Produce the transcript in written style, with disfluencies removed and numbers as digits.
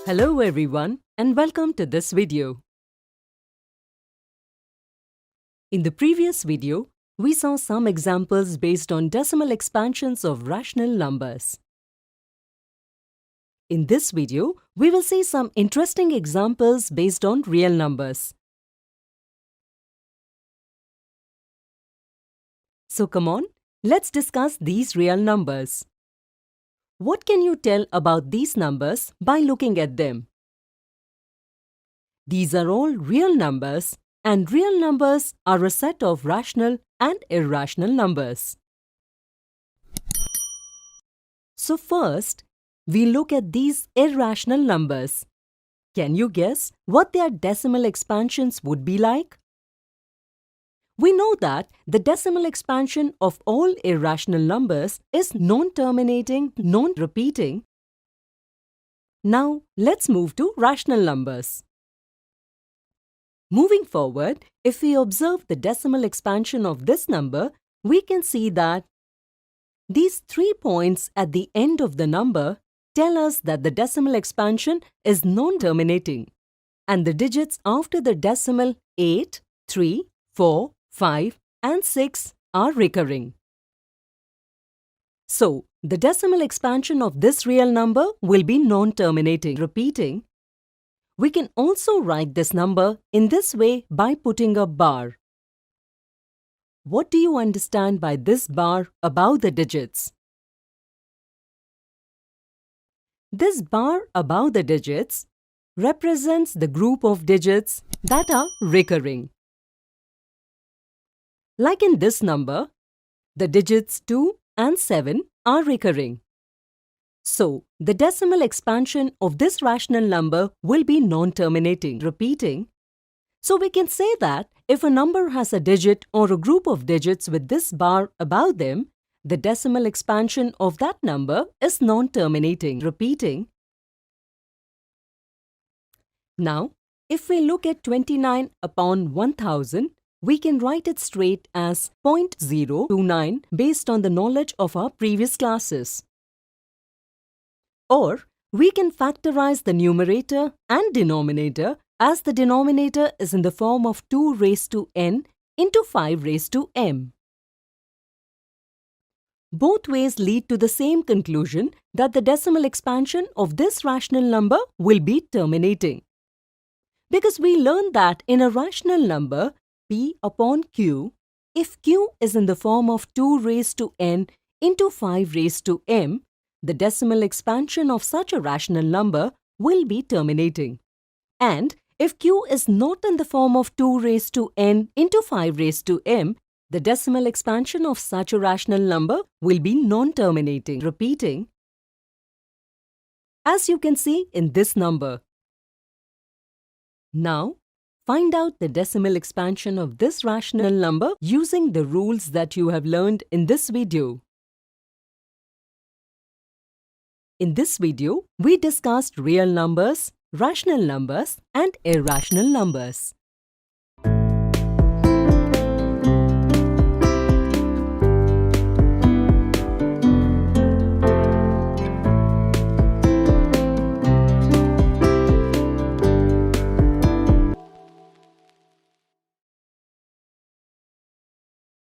Hello everyone and welcome to this video. In the previous video, we saw some examples based on decimal expansions of rational numbers. In this video, we will see some interesting examples based on real numbers. So come on, let's discuss these real numbers. What can you tell about these numbers by looking at them? These are all real numbers, and real numbers are a set of rational and irrational numbers. So first, we look at these irrational numbers. Can you guess what their decimal expansions would be like? We know that the decimal expansion of all irrational numbers is non-terminating, non-repeating. Now, let's move to rational numbers. Moving forward, if we observe the decimal expansion of this number, we can see that these 3 points at the end of the number tell us that the decimal expansion is non-terminating, and the digits after the decimal 8, 3, 4, 5 and 6 are recurring. So, the decimal expansion of this real number will be non-terminating, repeating. We can also write this number in this way by putting a bar. What do you understand by this bar above the digits? This bar above the digits represents the group of digits that are recurring. Like in this number, the digits 2 and 7 are recurring. So, the decimal expansion of this rational number will be non-terminating, repeating. So, we can say that if a number has a digit or a group of digits with this bar above them, the decimal expansion of that number is non-terminating, repeating. Now, if we look at 29 upon 1000, we can write it straight as 0.029 based on the knowledge of our previous classes. Or, we can factorize the numerator and denominator as the denominator is in the form of 2 raised to n into 5 raised to m. Both ways lead to the same conclusion that the decimal expansion of this rational number will be terminating. Because we learned that in a rational number, P upon Q, if Q is in the form of 2 raised to n into 5 raised to m, the decimal expansion of such a rational number will be terminating. And if Q is not in the form of 2 raised to n into 5 raised to m, the decimal expansion of such a rational number will be non-terminating, repeating. As you can see in this number. Now, find out the decimal expansion of this rational number using the rules that you have learned in this video. In this video, we discussed real numbers, rational numbers, and irrational numbers.